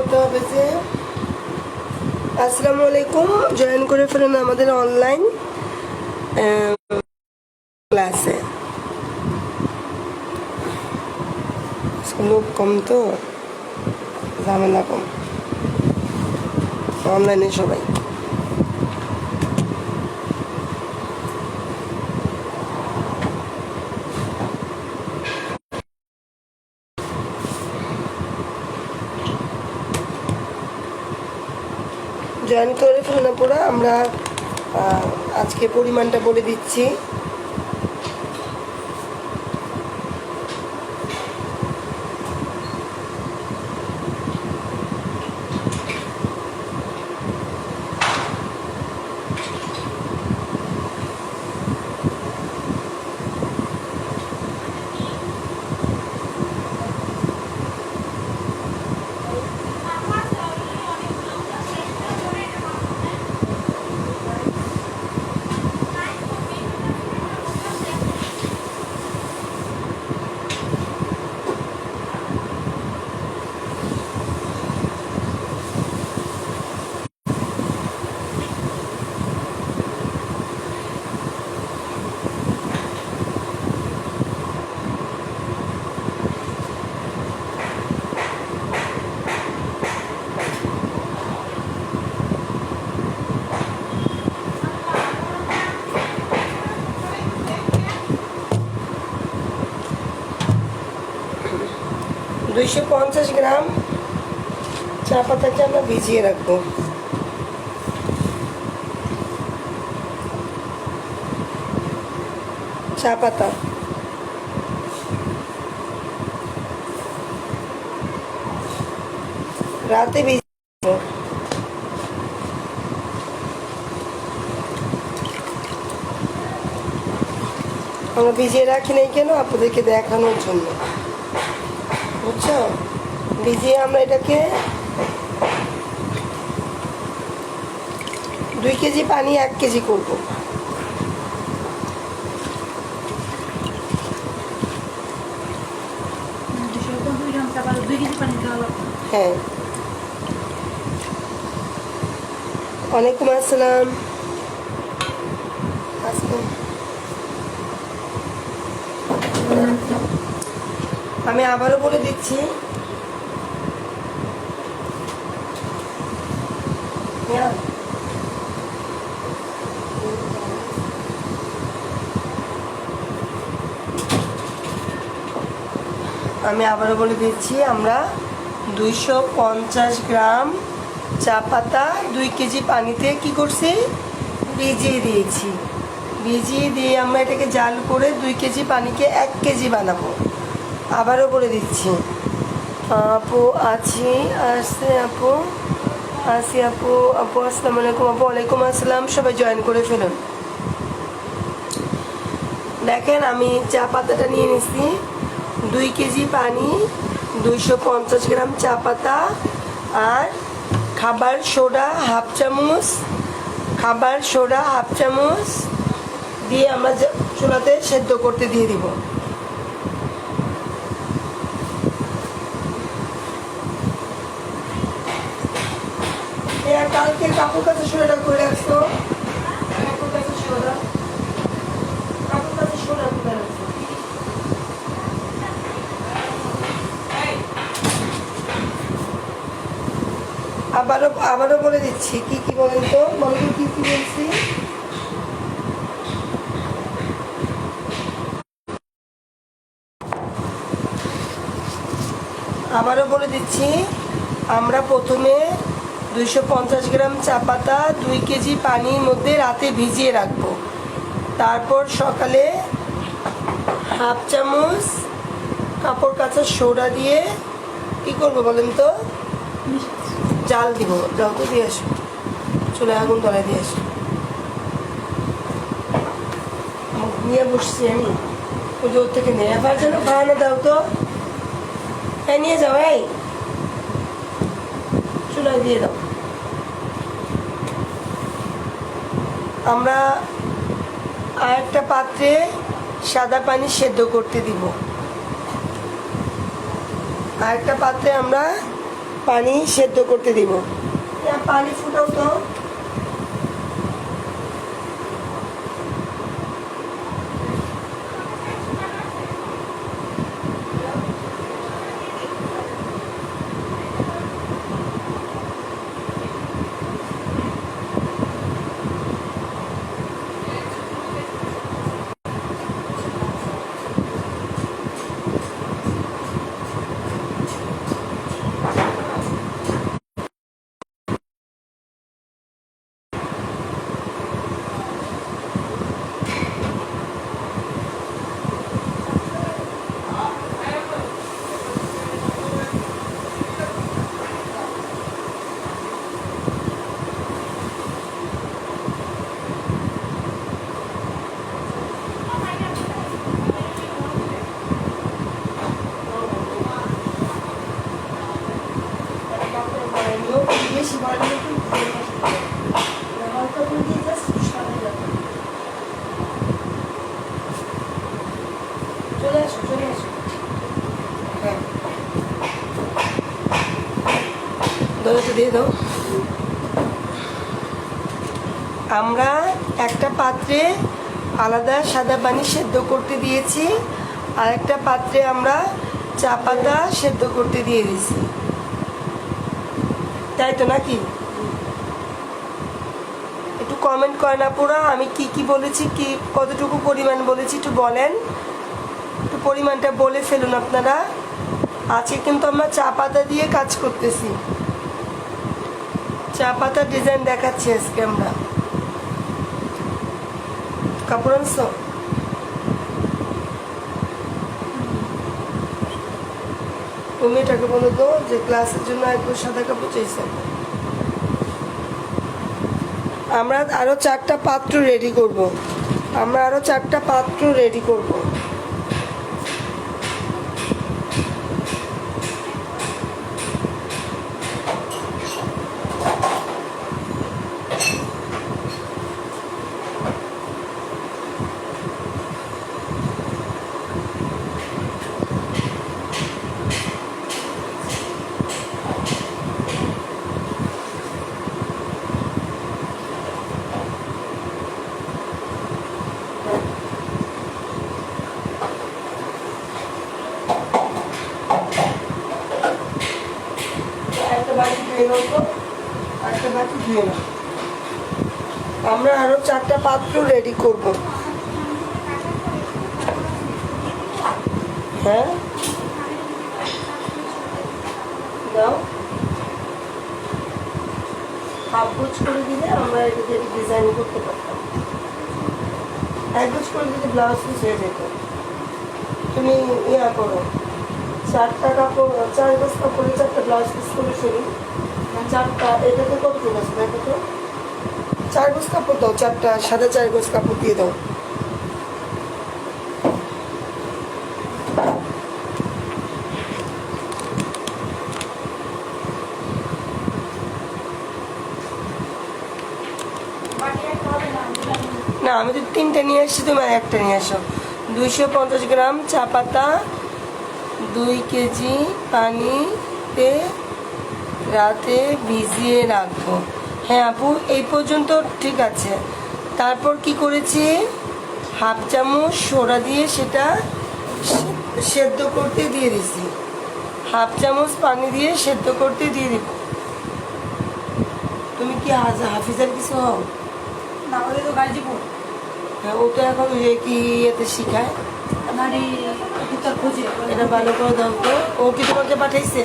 বলতে হবে যে আসসালামু আলাইকুম, জয়েন করে ফেলুন আমাদের অনলাইন ক্লাসে। লোক কম তো, ঝামেলা কম, অনলাইনে সবাই। জয়েন করে ফেলুন পুরো। আমরা আজকে পরিমাণটা বলে দিচ্ছি। $250 গ্রাম চা পাতাকে আমরা ভিজিয়ে রাখবো। চা পাতা রাতে ভিজিয়ে, আমরা ভিজিয়ে রাখি নাই কেন? আপনাদেরকে দেখানোর জন্য, বুঝছো? ভিজিয়ে আমরা এটাকে 2 কেজি পানি 1 কেজি করবো। হ্যাঁ, ওয়ালাইকুম আসসালাম। আমি আবারও বলে দিচ্ছি, আমরা 250 গ্রাম চা পাতা 2 কেজি পানিতে কি করছি? ভিজিয়ে দিয়েছি। ভিজিয়ে দিয়ে আমরা এটাকে জাল করে 2 কেজি পানিকে 1 কেজি বানাবো। আবারও বলে দিচ্ছি, আপু আছি, আসছে আপু, আসি আপু, আপু আসসালামু আলাইকুম। আপু ওয়ালাইকুম আসসালাম। সবাই জয়েন করে ফেলুন। দেখেন, আমি চা পাতাটা নিয়ে নিছি, 2 কেজি পানি, 250 গ্রাম চা পাতা, আর খাবার সোডা হাফ চামচ দিয়ে আমরা চুলাতে সেদ্ধ করতে দিয়ে দিব। কালকে কাপড় কাছে সোডাটা করে রাখছো, কাপড় কাছে সোডা করে রাখছো। আবারও বলে দিচ্ছি, কি কি বলেন তো, বলো তো কি কি বলছি। আবারও বলে দিচ্ছি, আমরা প্রথমে 250 গ্রাম চা পাতা 2 কেজি পানির মধ্যে রাতে ভিজিয়ে রাখবো। তারপর সকালে হাফ চামচ কাপড় কাচা সোডা দিয়ে কি করবো বলেন তো? জাল দিব। যাও তো দিয়ে আসো, চলে আগুন ধরাই দিয়ে আসো। নিয়ে বসছি আমি, ওই যে ওর থেকে নিয়ে আবার যেন খাওয়ানো দাও তো। হ্যাঁ, নিয়ে যাও, এই চুলায় দিয়ে দাও। আমরা আরেকটা পাত্রে সাদা পানি সেদ্ধ করতে দিব। আরেকটা পাত্রে আমরা পানি সেদ্ধ করতে দিব। পানি ফুটাও তো। বেশি বড় হালকা করে দিয়ে জাস্ট সাদা যাবে। চলে আসো চলে আসো। হ্যাঁ দরজা দিয়ে দাও। আমরা একটা পাত্রে আলাদা সাদা পানি সেদ্ধ করতে দিয়েছি, আর একটা পাত্রে আমরা চা পাতা সেদ্ধ করতে দিয়ে দিয়েছি, তাই তো নাকি? একটু কমেন্ট করেন আপুরা, আমি কি কি বলেছি, কি কতটুকু পরিমাণ বলেছি একটু বলেন, একটু পরিমাণটা বলে ফেলুন আপনারা। আজকে কিন্তু আমরা চা পাতা দিয়ে কাজ করতেছি, চা পাতার ডিজাইন দেখাচ্ছি আজকে আমরা। কাপড় আনছো? তুমি এটাকে বলো তো যে ক্লাসের জন্য একটু সাদা কাপড় চাইছে। আমরা আরো 4টা পাত্র রেডি করব, আমরা আরো 4টা পাত্র রেডি করব। আমরা আরো 4টা পাত্র রেডি করব। হ্যাঁ দাও, হাফ গোছ করে দিলে আমরা এটা ডিজাইন করতে পারতাম। এক গোছ করে দিলে ব্লাউজ পিস হয়ে যেত। তুমি ইয়া করো, 4টা কাপড়, 4 গজ কাপড়ে 4টা ব্লাউজ পিস করে ফেলি। 4টা এটাতে কতটুকু আছে দেখো তো। 4 গজ কাপড় দাও, 4টা সাদা 4 গজ কাপড় দিয়ে দাও। না আমি তো 3টে নিয়ে আসছি, তুমি একটা নিয়ে আসো। 250 গ্রাম চা পাতা, 2 কেজি পানিতে রাতে ভিজিয়ে রাখবো। হ্যাঁ আপু এই পর্যন্ত ঠিক আছে। তারপর কি করেছি, হাফ চামচ সোডা দিয়ে সেটা সেদ্ধ করতে দিয়ে দিছি, হাফ চামচ পানি দিয়ে সেদ্ধ করতে দিয়ে দিব। তুমি কি হাফিজার কিছু হও না? ওই তো গাজীপুর। হ্যাঁ ও তো এখন কি এতে শিখায়, এটা ভালো করে দাও তো। ও কি তোমাকে পাঠাইছে?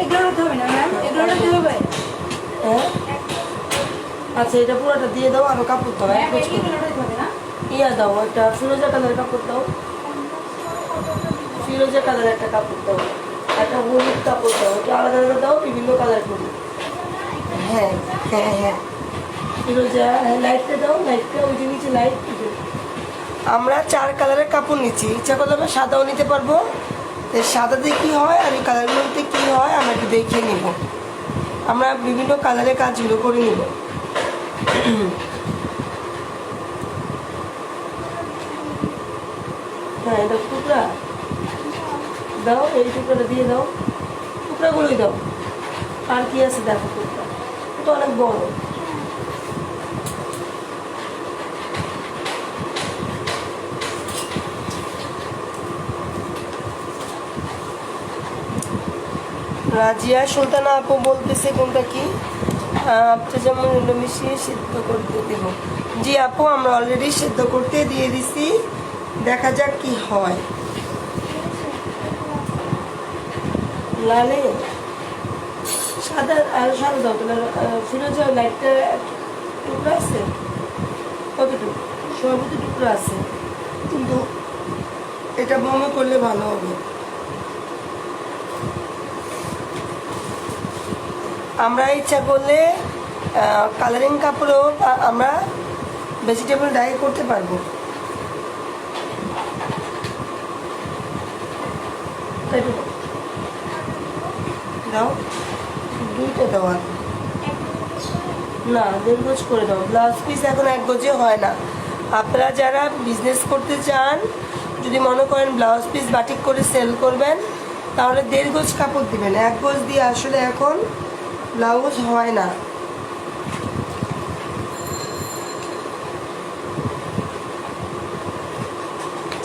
এগুলো রাখতে হবে না ম্যাম, এগুলো রাখতে হবে। হ্যাঁ আচ্ছা এটা পুরোটা দিয়ে দাও, আরো কাপড় দাও, ইয়া দাও, একটা ফিরোজা কালার কাপড় দাও, ফিরোজা কালার একটা কাপড় দাও, একটা হলুদ কাপড় দাও, এটা আলাদা আলাদা দাও, বিভিন্ন কালার করি। হ্যাঁ হ্যাঁ হ্যাঁ ফিরোজা, হ্যাঁ লাইটটা দাও, লাইটটা ওই যে নিচে লাইট। আমরা 4 কালারের কাপড় নিচ্ছি, ইচ্ছা করলে আমরা সাদাও নিতে পারবো। সাদাতে কী হয় আর এই কালারগুলোতে কী হয় আমরা একটু দেখে নিব, আমরা বিভিন্ন কালারের কাজগুলো করে নিব। হ্যাঁ এটা টুকরা দাও, এই টুকরাটা দিয়ে দাও, টুকরাগুলোই দাও। আর কি আছে দেখো কুর্তা, এটা অনেক বড়। রাজিয়া সুলতানা আপু বলতেছে কোনটা কি, আপনি যেমন মিশিয়ে সিদ্ধ করতে দেব। জি আপু, আমরা অলরেডি সিদ্ধ করতে দিয়ে দিছি, দেখা যাক কি হয়। লালে সাদা আর সাদা দাও তোমার, ফিরোজা লাইটটা টুকরো আছে কতটুকু, সবই টুকরো আছে, কিন্তু এটা বমি করলে ভালো হবে। আমরা ইচ্ছা করলে কালারিং কাপড়েও আমরা ভেজিটেবল ডাই করতে পারবো। দাও, দুইটা দেওয়া না, 1.5 গজ করে দাও। ব্লাউজ পিস এখন 1 গজে হয় না। আপনারা যারা বিজনেস করতে চান, যদি মনে করেন ব্লাউজ পিস বাটিক করে সেল করবেন, তাহলে 1.5 গজ কাপড় দিবেন। 1 গজ দিয়ে আসলে এখন ব্লাউজ হয় না।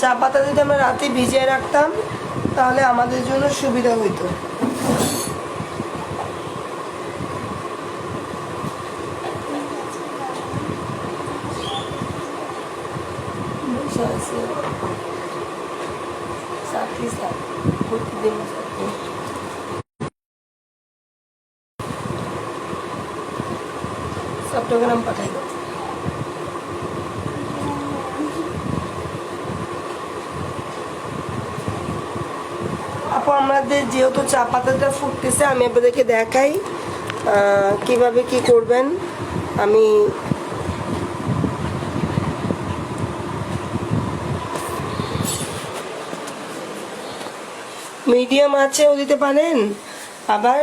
চা পাতা যদি আমরা রাতে ভিজিয়ে রাখতাম তাহলে আমাদের জন্য সুবিধা হইতো। চট্টগ্রাম পাঠাই দাও। আপু আমাদের যেহেতু চা পাতাটা ফুটতেছে, আমি আপনাদেরকে দেখাই কিভাবে কি করবেন। আমি মিডিয়াম আঁচেও দিতে পারেন, আবার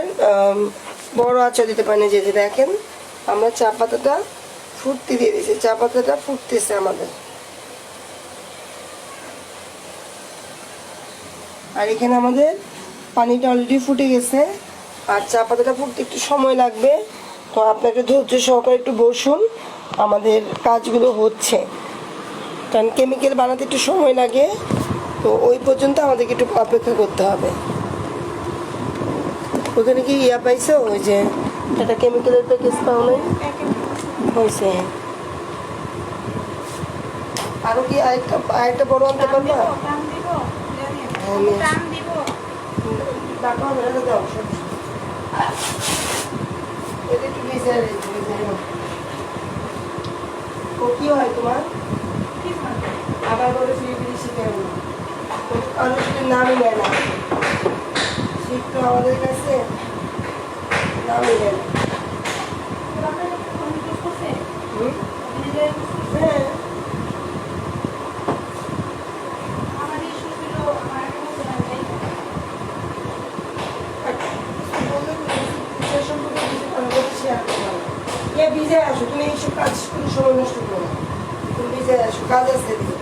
বড় আঁচেও দিতে পারেন। যে দেখেন আমরা চা পাতাটা ফুটতে দিয়ে দিয়েছি, চা পাতাটা ফুটতেছে আমাদের। আর এখানে আমাদের পানিটা অলরেডি ফুটে গেছে, আর চা পাতাটা ফুটতে একটু সময় লাগবে। তো আপনাকে ধৈর্য সহকারে একটু বসুন, আমাদের কাজগুলো হচ্ছে, কারণ কেমিক্যাল বানাতে একটু সময় লাগে। তো ওই পর্যন্ত আমাদেরকে একটু অপেক্ষা করতে হবে। ওখানে কি ইয়া পাইছো, ওই যে একটা কেমিক্যালের প্যাকেজ পাও নাই হয়েছে? আরো কি আরেকটা বড় আনতে পারবা? টাকা মেরে দাও, এটা একটু ভিজে ও কি হয় তোমার, আবার বলে ফিরে ফিরে শিখে কারো নামই নেয় না, শিখতো আমাদের কাছে নামই নেয় না। হ্যাঁ ভিজে আসো, তুমি এইসব কাজ কোনো সময় নষ্ট করো না, তুমি ভিজে আসো, কাজ আসতে দিও।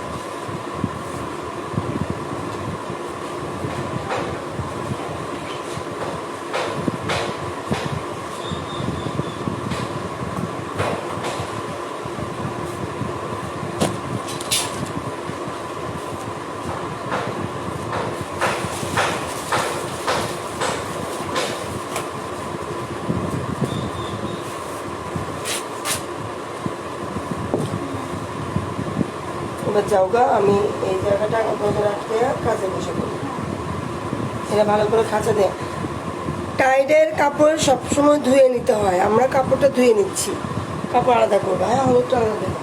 এবার যাওগা, আমি এই জায়গাটা আপনাদের রাখতে কাজে বসে করি। এটা ভালো করে খাঁচা দেয়। টাইডের কাপড় সবসময় ধুয়ে নিতে হয়, আমরা কাপড়টা ধুয়ে নিচ্ছি, কাপড় আলাদা করবো। হ্যাঁ, হলুদটা আলাদা দেবো।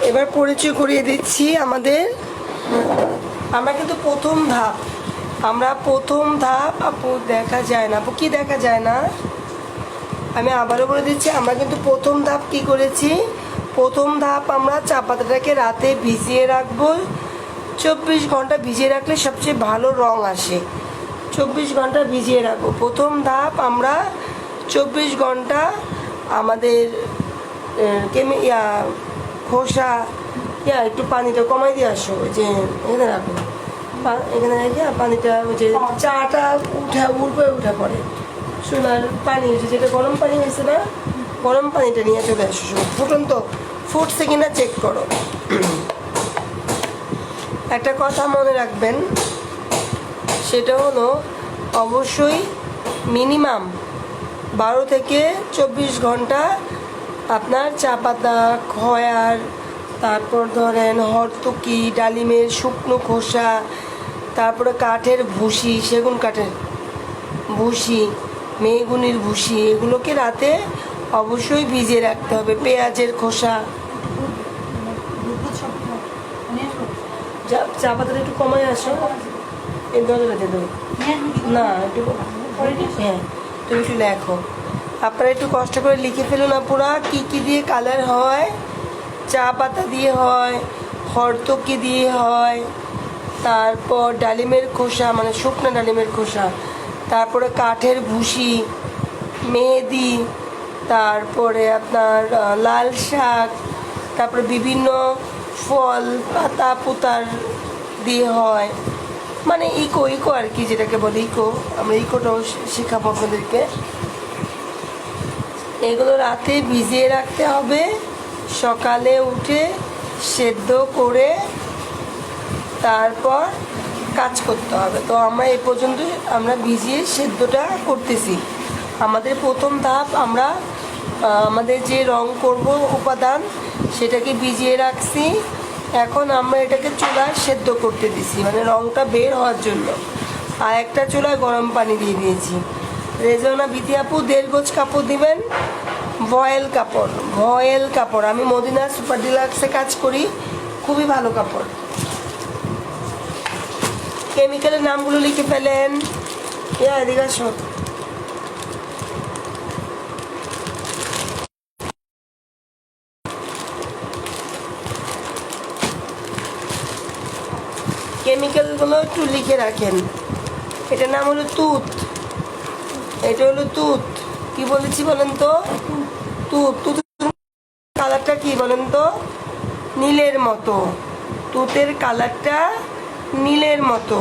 এবার পরিচয় করিয়ে দিচ্ছি আমাদের। আমরা কিন্তু প্রথম ধাপ, আপু দেখা যায় না, আপু কি দেখা যায় না, আমি আবারও বলে দিচ্ছি। আমরা কিন্তু প্রথম ধাপ কি করেছি, প্রথম ধাপ আমরা চা পাতাটাকে রাতে ভিজিয়ে রাখবো। 24 ঘন্টা ভিজিয়ে রাখলে সবচেয়ে ভালো রং আসে। 24 ঘন্টা ভিজিয়ে রাখবো। প্রথম ধাপ আমরা 24 ঘন্টা আমাদের খোসা একটু পানিটা কমাই দিয়ে আসো, যে এখানে রাখো, এখানে রেখে পানিটা ওই যে চাটা উঠে পড়ে চুলার পানি হয়েছে, যেটা গরম পানি হয়েছে না, গরম পানিটা নিয়ে চলে আসো। ফুটন্ত ফুটছে কিনা চেক করো। একটা কথা মনে রাখবেন, সেটা হলো অবশ্যই মিনিমাম 12 থেকে 24 ঘন্টা আপনার চা পাতা, খয়ার, তারপর ধরেন হরতুকি, ডালিমের শুকনো খোসা, তারপরে কাঠের ভুসি, সেগুন কাঠের ভুসি, মেহগুনির ভুসি, এগুলোকে রাতে অবশ্যই ভিজিয়ে রাখতে হবে। পেঁয়াজের খোসা, চা পাতাটা একটু কমাই আসো, এই দরজাটা দিয়ে দেবো না, একটু হ্যাঁ তুমি একটু লেখো। আপনারা একটু কষ্ট করে লিখে ফেলুন আপুরা, কী কী দিয়ে কালার হয়। চা পাতা দিয়ে হয়, হরতকি দিয়ে হয়, তারপর ডালিমের খোসা মানে শুকনো ডালিমের খোসা, তারপরে কাঠের ভুসি, মেহেদি, তারপরে আপনার লাল শাক, তারপরে বিভিন্ন ফল পাতা পুতার দিয়ে হয়, মানে ইকো আর কি, যেটাকে বলে ইকো। আমরা ইকোটাও শেখাবো আপনাদেরকে। এগুলো রাতে ভিজিয়ে রাখতে হবে, সকালে উঠে সেদ্ধ করে তারপর কাজ করতে হবে। তো আমরা এ পর্যন্ত আমরা ভিজিয়ে সেদ্ধটা করতেছি। আমাদের প্রথম ধাপ, আমরা আমাদের যে রং করব উপাদান সেটাকে ভিজিয়ে রাখছি। এখন আমরা এটাকে চুলায় সেদ্ধ করতে দিছি, মানে রংটা বের হওয়ার জন্য। আর একটা চুলায় গরম পানি দিয়ে দিয়েছি। রেজনা বিথি আপু 1.5 গজ কাপড় দিবেন, ভয়েল কাপড়। আমি মদিনা সুপার ডিলাক্সে কাজ করি, খুবই ভালো কাপড়। কেমিক্যালের নামগুলো লিখে ফেলেন। এদিকে আসো। কেমিক্যালগুলো একটু লিখে রাখেন। এটার নাম হলো তুত, এটা হলো তুত। কি বলেছি বলেন তো? তুত কালারটা কি বলেন তো? নীলের মতো। তুতের কালারটা নীলের মতো।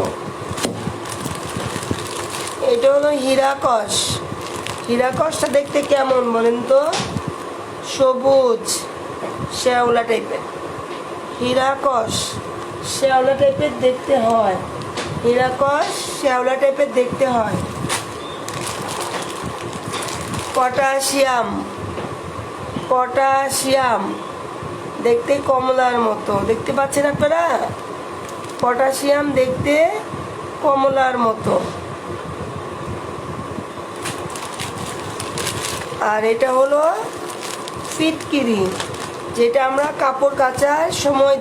এটা হলো হীরাকস। হীরাকসটা দেখতে কেমন বলেন তো? সবুজ শ্যাওলা টাইপের। হীরাকস শ্যাওলা টাইপের দেখতে হয়। হীরাকস শ্যাওলা টাইপের দেখতে হয়। পটাশিয়াম দেখতে কমলার মতো, দেখতে পাচ্ছেন আপনারা? পটাশিয়াম দেখতে কমলার মতো। আর এটা হলো ফিটকিরি, যেটা আমরা কাপড় কাচার সময়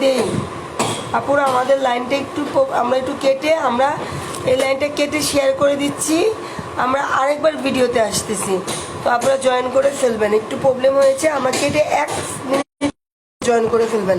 দেই। আপুরা আমাদের লাইনটা আমরা একটু কেটে, আমরা এই লাইনটা কেটে শেয়ার করে দিচ্ছি। আমরা আরেকবার ভিডিওতে আসতেছি, তো আপনারা জয়েন করে ফেলবেন। একটু প্রবলেম হয়েছে, আমরা কেটে 1 মিনিট জয়েন করে ফেলবেন।